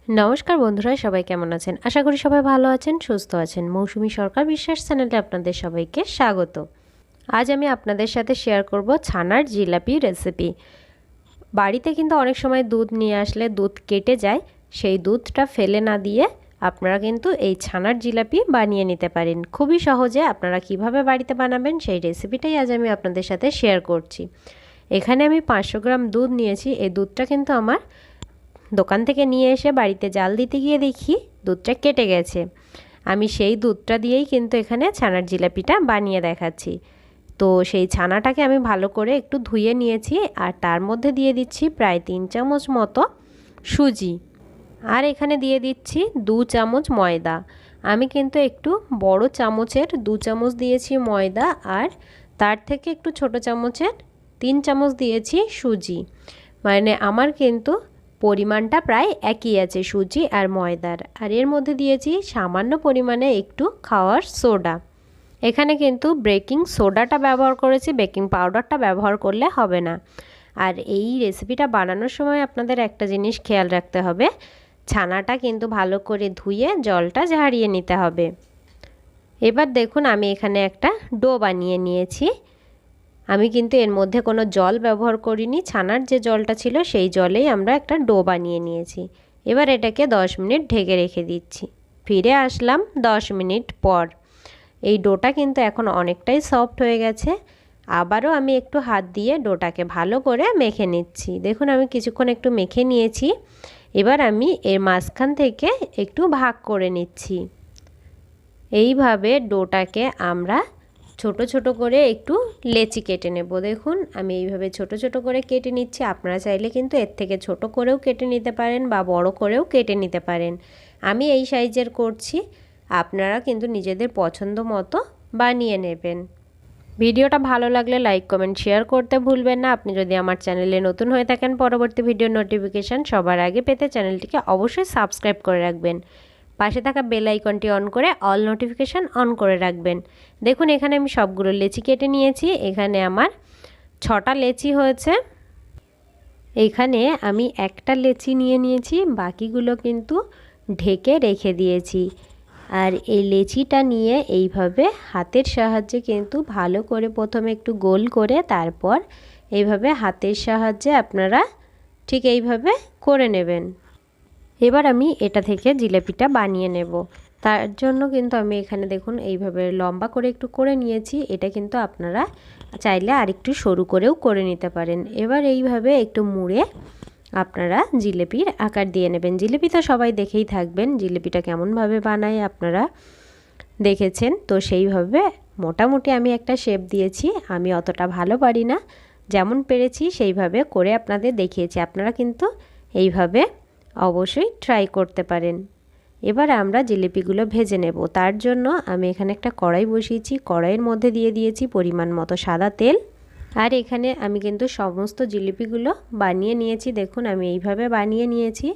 নমস্কার বন্ধুরা, সবাই কেমন আছেন? আশা করি সবাই ভালো আছেন, সুস্থ আছেন। মৌসুমি সরকার বিশ্বাস চ্যানেলে আপনাদের সবাইকে স্বাগত। আজ আমি আপনাদের সাথে শেয়ার করব ছানার জিলাপি রেসিপি। বাড়িতে কিন্তু অনেক সময় দুধ নিয়ে আসলে দুধ কেটে যায়, সেই দুধটা ফেলে না দিয়ে আপনারা কিন্তু এই ছানার জিলাপি বানিয়ে নিতে পারেন। খুবই সহজে আপনারা কিভাবে বাড়িতে বানাবেন সেই রেসিপিটাই আজ আমি আপনাদের সাথে শেয়ার করছি। এখানে আমি 500 গ্রাম দুধ নিয়েছি। এই দুধটা কিন্তু আমার দোকান থেকে নিয়ে এসে বাড়িতে জাল দিতে গিয়ে দেখি দুধটা কেটে গেছে। আমি সেই দুধটা দিয়েই কিন্তু এখানে ছানার জিলাপিটা বানিয়ে দেখাচ্ছি। তো সেই ছানাটাকে আমি ভালো করে একটু ধুয়ে নিয়েছি, আর তার মধ্যে দিয়ে দিচ্ছি প্রায় 3 চামচ মতো সুজি, আর এখানে দিয়ে দিচ্ছি 2 চামচ ময়দা। আমি কিন্তু একটু বড় চামচের 2 চামচ দিয়েছি ময়দা, আর তার থেকে একটু ছোট চামচের 3 চামচ দিয়েছি সুজি। মানে আমার কিন্তু পরিমাণটা প্রায় একই আছে সুজি আর ময়দার। আর এর মধ্যে দিয়েছি সামান্য পরিমাণে একটু খাওয়ার সোডা। এখানে কিন্তু বেকিং সোডাটা ব্যবহার করেছি, বেকিং পাউডারটা ব্যবহার করলে হবে না। আর এই রেসিপিটা বানানোর সময় আপনাদের একটা জিনিস খেয়াল রাখতে হবে, ছানাটা কিন্তু ভালো করে ধুয়ে জলটা ঝারিয়ে নিতে হবে। এবার দেখুন আমি এখানে একটা ডো বানিয়ে নিয়েছি। আমি কিন্তু এর মধ্যে কোনো জল ব্যবহার করিনি, ছানার যে জলটা ছিল সেই জলেই আমরা একটা ডো বানিয়ে নিয়েছি। এবার এটাকে 10 মিনিট ঢেকে রেখে দিচ্ছি। ফিরে আসলাম 10 মিনিট পর। এই ডোটা কিন্তু এখন অনেকটাই সফট হয়ে গেছে। আবারও আমি একটু হাত দিয়ে ডোটাকে ভালো করে মেখে নিচ্ছি। দেখুন আমি কিছুক্ষণ একটু মেখে নিয়েছি। এবার আমি এর মাঝখান থেকে একটু ভাগ করে নিচ্ছি। এইভাবে ডোটাকে আমরা ছোট ছোট করে একটু লেচি কেটে নেব। দেখুন আমি এইভাবে ছোট ছোট করে কেটে নিচ্ছি। আপনারা চাইলে কিন্তু এর থেকে ছোট করেও কেটে নিতে পারেন বা বড় করেও কেটে নিতে পারেন। আমি এই সাইজের করছি, আপনারা কিন্তু নিজেদের পছন্দ মতো বানিয়ে নেবেন। ভিডিওটা ভালো লাগলে লাইক কমেন্ট শেয়ার করতে ভুলবেন না। আপনি যদি আমার চ্যানেলে নতুন হয়ে থাকেন, পরবর্তী ভিডিওর নোটিফিকেশান সবার আগে পেতে চ্যানেলটিকে অবশ্যই সাবস্ক্রাইব করে রাখবেন। পাশে থাকা বেল আইকনটি অন করে অল নোটিফিকেশান অন করে রাখবেন। দেখুন এখানে আমি সবগুলো লেচি কেটে নিয়েছি। এখানে আমার 6টা লেচি হয়েছে। এখানে আমি একটা লেচি নিয়ে নিয়েছি, বাকিগুলো কিন্তু ঢেকে রেখে দিয়েছি। আর এই লেচিটা নিয়ে এইভাবে হাতের সাহায্যে কিন্তু ভালো করে প্রথমে একটু গোল করে তারপর এইভাবে হাতের সাহায্যে আপনারা ঠিক এইভাবে করে নেবেন। এবার আমি এটা থেকে জিলাপিটা বানিয়ে নেব। তার জন্য কিন্তু আমি এখানে দেখুন এইভাবে লম্বা করে একটু করে নিয়েছি। এটা কিন্তু আপনারা চাইলে আরেকটু সরু করেও করে নিতে পারেন। এবার এইভাবে একটু মুড়ে আপনারা জিলিপির আকার দিয়ে নেবেন। জিলিপি তো সবাই দেখেই থাকবেন, জিলিপিটা কেমনভাবে বানায় আপনারা দেখেছেন। তো সেইভাবে মোটামুটি আমি একটা শেপ দিয়েছি। আমি অতটা ভালো পারি না, যেমন পেরেছি সেইভাবে করে আপনাদের দেখিয়েছি। আপনারা কিন্তু এইভাবে অবশ্যই ট্রাই করতে পারেন। এবার আমরা জিলিপিগুলো ভেজে নেব। তার জন্য আমি এখানে একটা কড়াই বসিয়েছি। কড়াইয়ের মধ্যে দিয়ে দিয়েছি পরিমাণ মতো সাদা তেল। আর এখানে আমি কিন্তু সমস্ত জিলিপিগুলো বানিয়ে নিয়েছি। দেখুন আমি এইভাবে বানিয়ে নিয়েছি।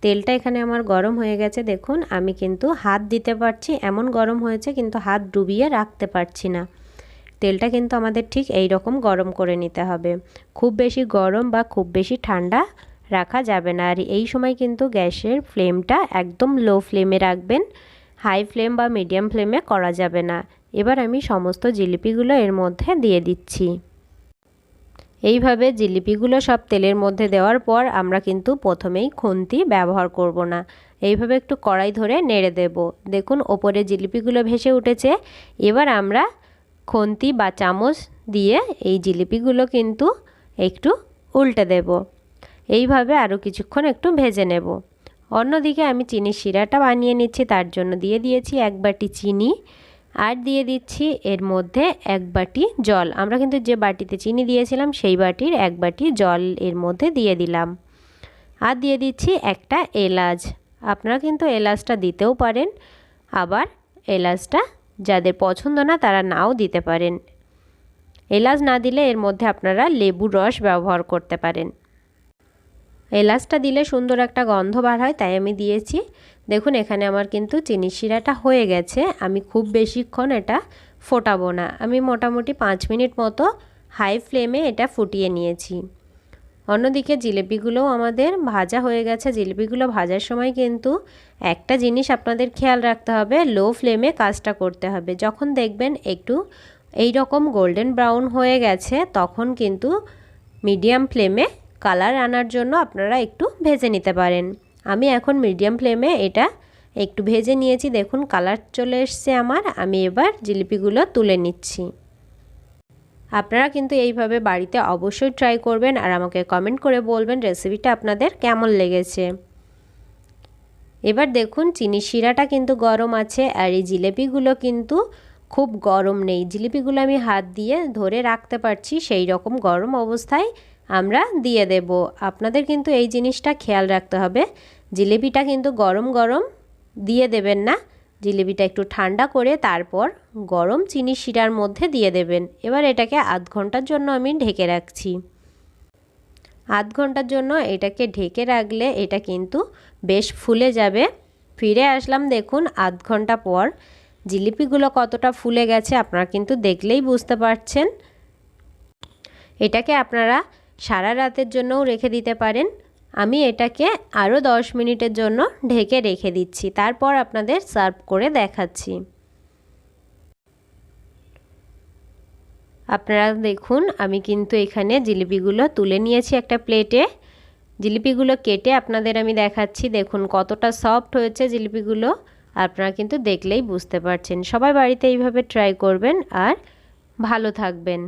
তেলটা এখানে আমার গরম হয়ে গেছে। দেখুন আমি কিন্তু হাত দিতে পারছি, এমন গরম হয়েছে, কিন্তু হাত ডুবিয়ে রাখতে পারছি না। তেলটা কিন্তু আমাদের ঠিক এই রকম গরম করে নিতে হবে। খুব বেশি গরম বা খুব বেশি ঠান্ডা রাখা যাবে না। আর এই সময় কিন্তু গ্যাসের ফ্লেমটা একদম লো ফ্লেমে রাখবেন, হাই ফ্লেম বা মিডিয়াম ফ্লেমে করা যাবে না। এবার আমি সমস্ত জিলিপিগুলো এর মধ্যে দিয়ে দিচ্ছি। এইভাবে জিলিপিগুলো সব তেলের মধ্যে দেওয়ার পর আমরা কিন্তু প্রথমেই খুন্তি ব্যবহার করব না। এইভাবে একটু কড়াই ধরে নেড়ে দেব। দেখুন ওপরে জিলিপিগুলো ভেসে উঠেছে। এবার আমরা খুন্তি বা চামচ দিয়ে এই জিলিপিগুলো কিন্তু একটু উল্টে দেব। এইভাবে আরও কিছুক্ষণ একটু ভেজে নেব। অন্যদিকে আমি চিনির শিরাটা বানিয়ে নিচ্ছি। তার জন্য দিয়ে দিয়েছি 1 বাটি চিনি, আর দিয়ে দিচ্ছি এর মধ্যে 1 বাটি জল। আমরা কিন্তু যে বাটিতে চিনি দিয়েছিলাম সেই বাটির 1 বাটি জল এর মধ্যে দিয়ে দিলাম। আর দিয়ে দিচ্ছি একটা এলাচ। আপনারা কিন্তু এলাচটা দিতেও পারেন, আবার এলাচটা যাদের পছন্দ না তারা নাও দিতে পারেন। এলাচ না দিলে এর মধ্যে আপনারা লেবুর রস ব্যবহার করতে পারেন। এলাচটা দিলে সুন্দর একটা গন্ধ বার হয়, তাই আমি দিয়েছি। দেখুন এখানে আমার কিন্তু চিনির শিরাটা হয়ে গেছে। আমি খুব বেশিক্ষণ এটা ফোটাবো না। আমি মোটামুটি 5 মিনিট মতো হাই ফ্লেমে এটা ফুটিয়ে নিয়েছি। অন্যদিকে জিলিপিগুলোও আমাদের ভাজা হয়ে গেছে। জিলিপিগুলো ভাজার সময় কিন্তু একটা জিনিস আপনাদের খেয়াল রাখতে হবে, লো ফ্লেমে কাজটা করতে হবে। যখন দেখবেন একটু এই রকম গোল্ডেন ব্রাউন হয়ে গেছে তখন কিন্তু মিডিয়াম ফ্লেমে কালার আনার জন্য আপনারা একটু ভেজে নিতে পারেন। আমি এখন মিডিয়াম ফ্লেমে এটা একটু ভেজে নিয়েছি, দেখুন কালার চলে এসছে আমার। আমি এবার জিলিপিগুলো তুলে নিচ্ছি। আপনারা কিন্তু এইভাবে বাড়িতে অবশ্যই ট্রাই করবেন আর আমাকে কমেন্ট করে বলবেন রেসিপিটা আপনাদের কেমন লেগেছে। এবার দেখুন চিনির শিরাটা কিন্তু গরম আছে আর এই জিলিপিগুলো কিন্তু খুব গরম নেই। জিলিপিগুলো আমি হাত দিয়ে ধরে রাখতে পারছি, সেই রকম গরম অবস্থায় আমরা দিয়ে দেব। আপনাদের কিন্তু এই জিনিসটা খেয়াল রাখতে হবে, জিলিপিটা কিন্তু গরম গরম দিয়ে দেবেন না, জিলিপিটা একটু ঠান্ডা করে তারপর গরম চিনি শিরার মধ্যে দিয়ে দেবেন। এবার এটাকে আধ ঘন্টার জন্য আমি ঢেকে রাখছি। আধ ঘন্টার জন্য এটাকে ঢেকে রাখলে এটা কিন্তু বেশ ফুলে যাবে। ফিরে আসলাম, দেখুন আধ ঘন্টা পর জিলিপিগুলো কতটা ফুলে গেছে আপনারা কিন্তু দেখলেই বুঝতে পারছেন। এটাকে আপনারা সারা রাতের জন্যও রেখে দিতে পারেন। আমি এটাকে আরও 10 মিনিটের জন্য ঢেকে রেখে দিচ্ছি, তারপর আপনাদের সার্ভ করে দেখাচ্ছি। আপনারা দেখুন আমি কিন্তু এখানে জিলিপিগুলো তুলে নিয়েছি একটা প্লেটে। জিলিপিগুলো কেটে আপনাদের আমি দেখাচ্ছি, দেখুন কতটা সফট হয়েছে জিলিপিগুলো। আপনারা কিন্তু দেখলেই বুঝতে পারছেন। সবাই বাড়িতে এইভাবে ট্রাই করবেন আর ভালো থাকবেন।